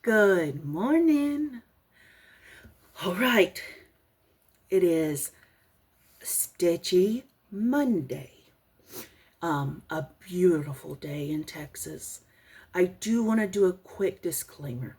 Good morning. All right, it is Stitchy Monday. A beautiful day in Texas. I do want to do a quick disclaimer.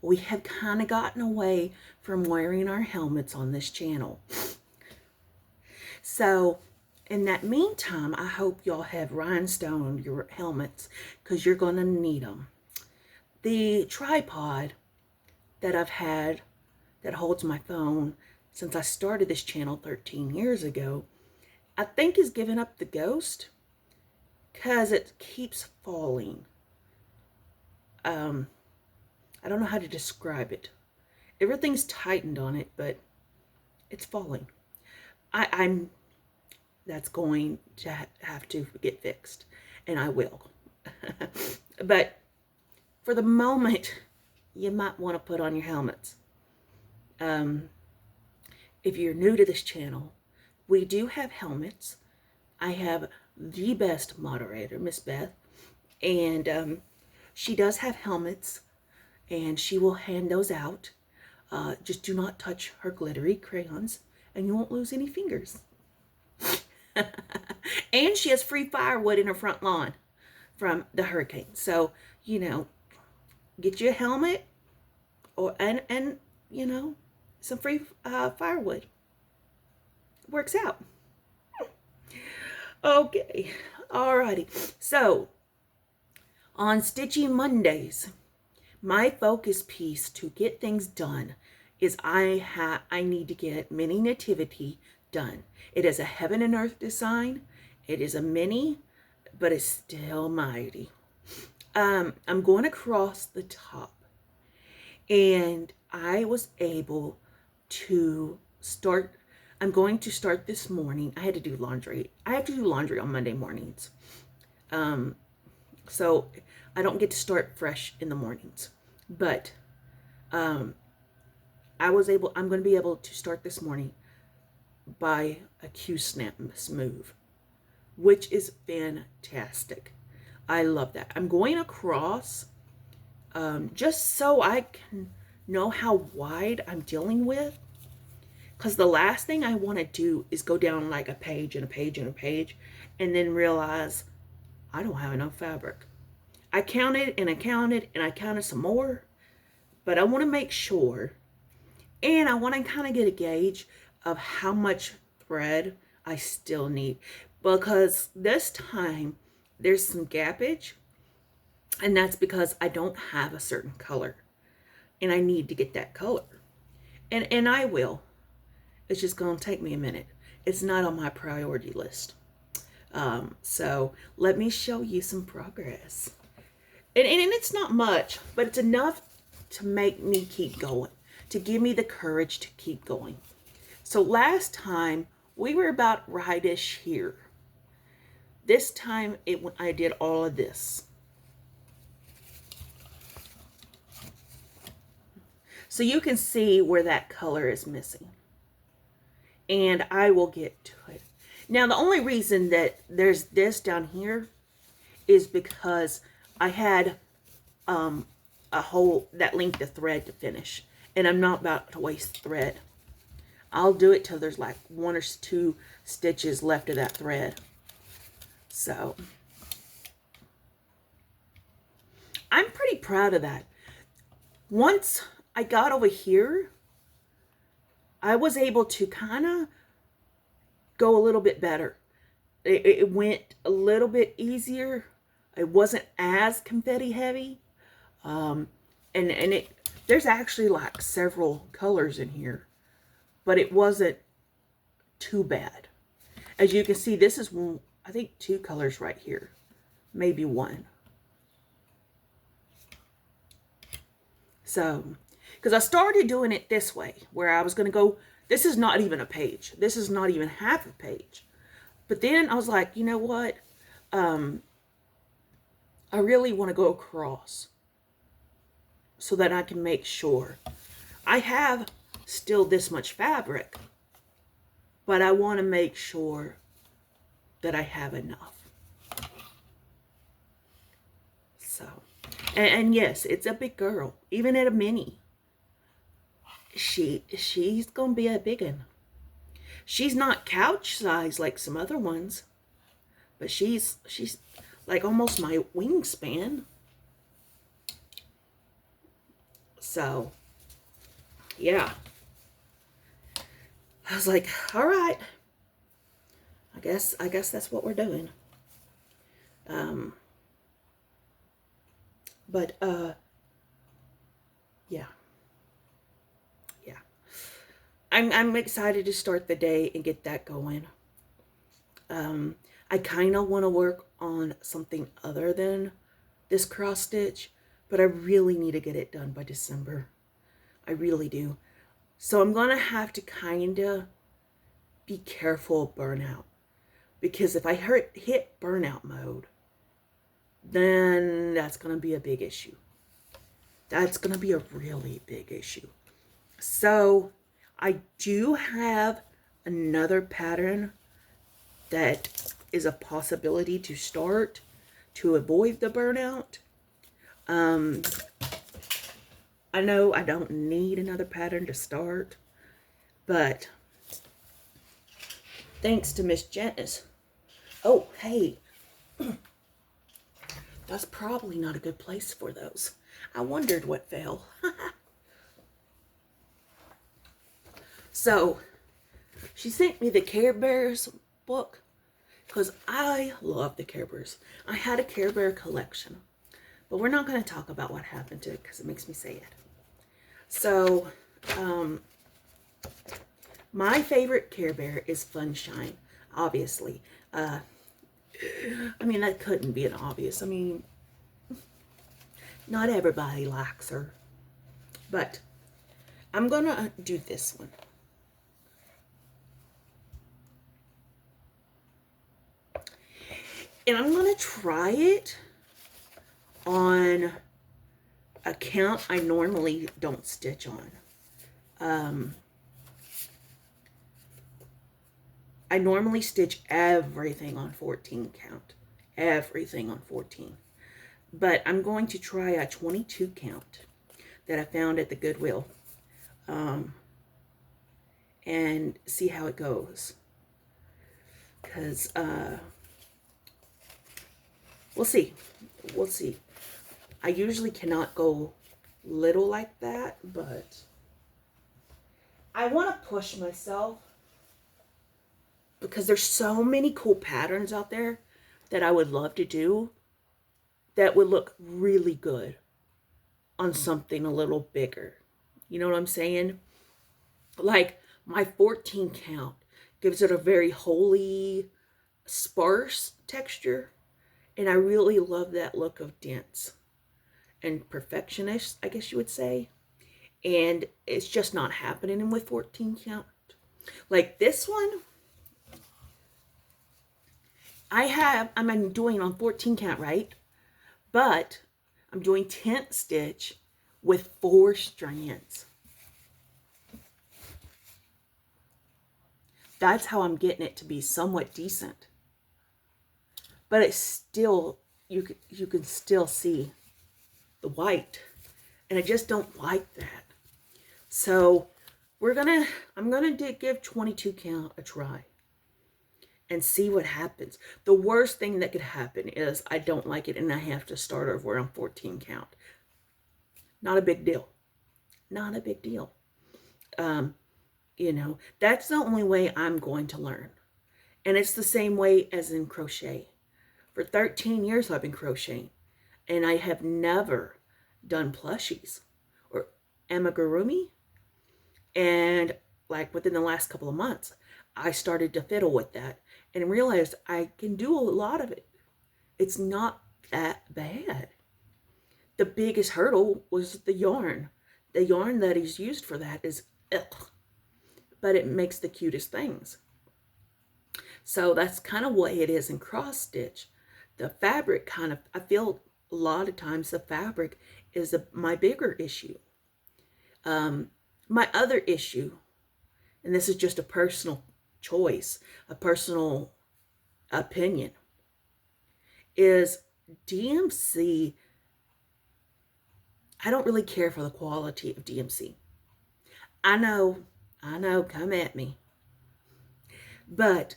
We have kind of gotten away from wearing our helmets on this channel. So, in that meantime, I hope y'all have rhinestone your helmets because you're going to need them. The tripod that I've had that holds my phone since I started this channel 13 years ago, I think is giving up the ghost because it keeps falling. I don't know how to describe it. Everything's tightened on it, but it's falling. That's going to have to get fixed, and I will. But for the moment, you might want to put on your helmets. If you're new to this channel, we do have helmets. I have the best moderator, Miss Beth, and she does have helmets, and she will hand those out. Just do not touch her glittery crayons, and you won't lose any fingers. And she has free firewood in her front lawn from the hurricane. So, get you a helmet and some free firewood. Works out. Okay. Alrighty. So, on Stitchy Mondays, my focus piece to get things done is I need to get Mini Nativity done. It is a heaven and earth design. It is a mini, but it's still mighty. I'm going across the top, and I was able to start. I'm going to start this morning. I had to do laundry. I have to do laundry on Monday mornings. So I don't get to start fresh in the mornings, but I'm going to be able to start this morning by a Q-snap move, which is fantastic. I love that. I'm going across just so I can know how wide I'm dealing with, because the last thing I want to do is go down like a page and a page and a page and then realize I don't have enough fabric. I counted and I counted and I counted some more, but I want to make sure, and I want to kind of get a gauge of how much thread I still need, because this time there's some gappage, and that's because I don't have a certain color and I need to get that color, and I will. It's just going to take me a minute. It's not on my priority list. So let me show you some progress. And it's not much, but it's enough to make me keep going, to give me the courage to keep going. So last time we were about rightish here. This time I did all of this. So you can see where that color is missing. And I will get to it. Now, the only reason that there's this down here is because I had a whole that length of thread to finish, and I'm not about to waste thread. I'll do it till there's like 1 or 2 stitches left of that thread. So I'm pretty proud of that. Once I got over here, I was able to kind of go a little bit better. It went a little bit easier. It wasn't as confetti heavy. There's actually like several colors in here, but it wasn't too bad. As you can see, this is one, I think 2 colors right here, maybe 1. So, because I started doing it this way, where I was going to go, this is not even a page. This is not even half a page. But then I was like, you know what? I really want to go across so that I can make sure I have still this much fabric, but I want to make sure that I have enough. So, and yes, it's a big girl. Even at a mini, she's gonna be a big one. She's not couch size like some other ones, but she's like almost my wingspan. So, yeah. I was like, all right. I guess that's what we're doing. Um, but yeah. Yeah. I'm excited to start the day and get that going. I kind of want to work on something other than this cross stitch, but I really need to get it done by December. I really do. So I'm going to have to kind of be careful of burnout, because if I hit burnout mode, then that's going to be a big issue. That's going to be a really big issue. So I do have another pattern that is a possibility to start to avoid the burnout. I know I don't need another pattern to start, but thanks to Miss Janice. Oh, hey, that's probably not a good place for those. I wondered what fell. So, she sent me the Care Bears book because I love the Care Bears. I had a Care Bear collection, but we're not going to talk about what happened to it because it makes me sad. So, my favorite Care Bear is Funshine, obviously. I mean, that couldn't be an obvious. I mean, not everybody likes her. But I'm going to do this one. And I'm going to try it on a count I normally don't stitch on. I normally stitch everything on 14 count. Everything on 14. But I'm going to try a 22 count that I found at the Goodwill. And see how it goes. Because, we'll see. We'll see. I usually cannot go little like that, but I want to push myself because there's so many cool patterns out there that I would love to do that would look really good on something a little bigger. You know what I'm saying? Like my 14 count gives it a very holy, sparse texture. And I really love that look of dense and perfectionist, I guess you would say. And it's just not happening with 14 count. Like this one, I'm doing on 14 count, right? But I'm doing tent stitch with 4 strands. That's how I'm getting it to be somewhat decent. But it's still, you can still see the white. And I just don't like that. So I'm gonna give 22 count a try and see what happens. The worst thing that could happen is I don't like it and I have to start over on 14 count. Not a big deal. Not a big deal. You know, that's the only way I'm going to learn. And it's the same way as in crochet. For 13 years I've been crocheting and I have never done plushies or amigurumi. And like within the last couple of months, I started to fiddle with that and realized I can do a lot of it. It's not that bad. The biggest hurdle was the yarn. The yarn that is used for that is ugh, but it makes the cutest things. So that's kind of what it is in cross stitch. The fabric kind of, I feel a lot of times the fabric is my bigger issue. My other issue, and this is just a personal choice, a personal opinion, is DMC I don't really care for the quality of DMC. I know, come at me. But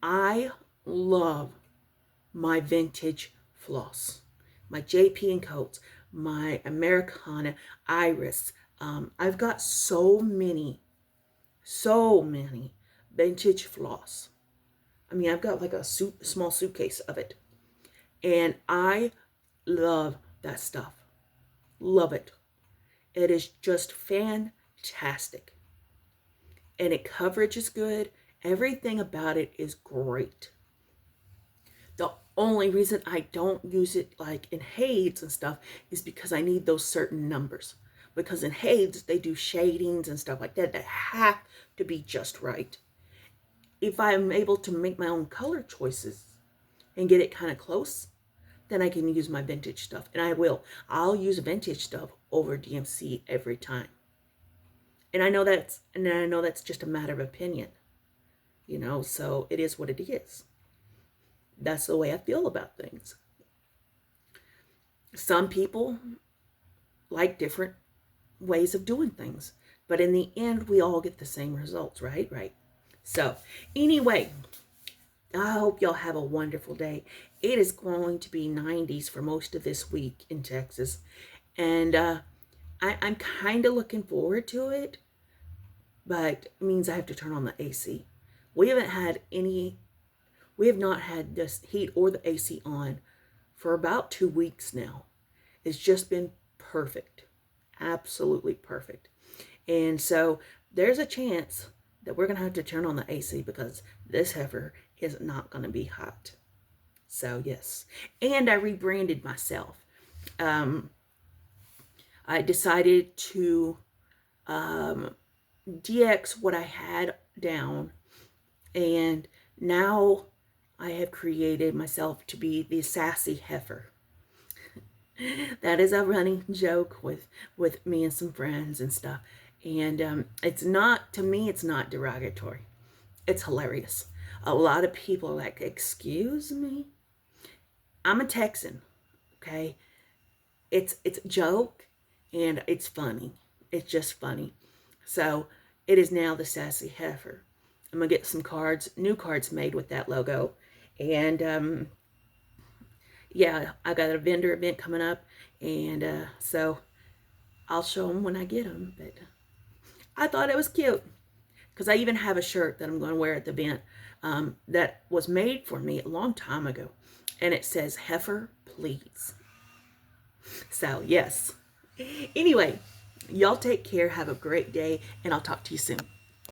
I love my vintage floss, my JP and Coats, my Americana, Iris. I've got so many vintage floss. I mean, I've got like a small suitcase of it. And I love that stuff. Love it. It is just fantastic. And it coverage is good. Everything about it is great. The only reason I don't use it like in Hades and stuff is because I need those certain numbers. Because in Hades, they do shadings and stuff like that that have to be just right. If I'm able to make my own color choices and get it kind of close, then I can use my vintage stuff. And I will. I'll use vintage stuff over DMC every time. And I know that's just a matter of opinion. You know, so it is what it is. That's the way I feel about things. Some people like different ways of doing things. But in the end, we all get the same results, right? Right. So, anyway, I hope y'all have a wonderful day. It is going to be 90s for most of this week in Texas. And I'm kind of looking forward to it. But it means I have to turn on the AC. We have not had this heat or the AC on for about 2 weeks now. It's just been perfect. Absolutely perfect. And so there's a chance that we're going to have to turn on the AC because this heifer is not going to be hot. So yes. And I rebranded myself. I decided to DX what I had down, and now I have created myself to be the sassy heifer. That is a running joke with me and some friends and stuff. And it's not, to me, it's not derogatory. It's hilarious. A lot of people are like, excuse me? I'm a Texan, okay? It's a joke, and it's funny. It's just funny. So it is now the sassy heifer. I'm going to get some cards, new cards made with that logo. And yeah, I got a vendor event coming up, and so I'll show them when I get them. But I thought it was cute because I even have a shirt that I'm going to wear at the event that was made for me a long time ago, and it says "Heifer, please." So yes. Anyway, y'all take care. Have a great day, and I'll talk to you soon.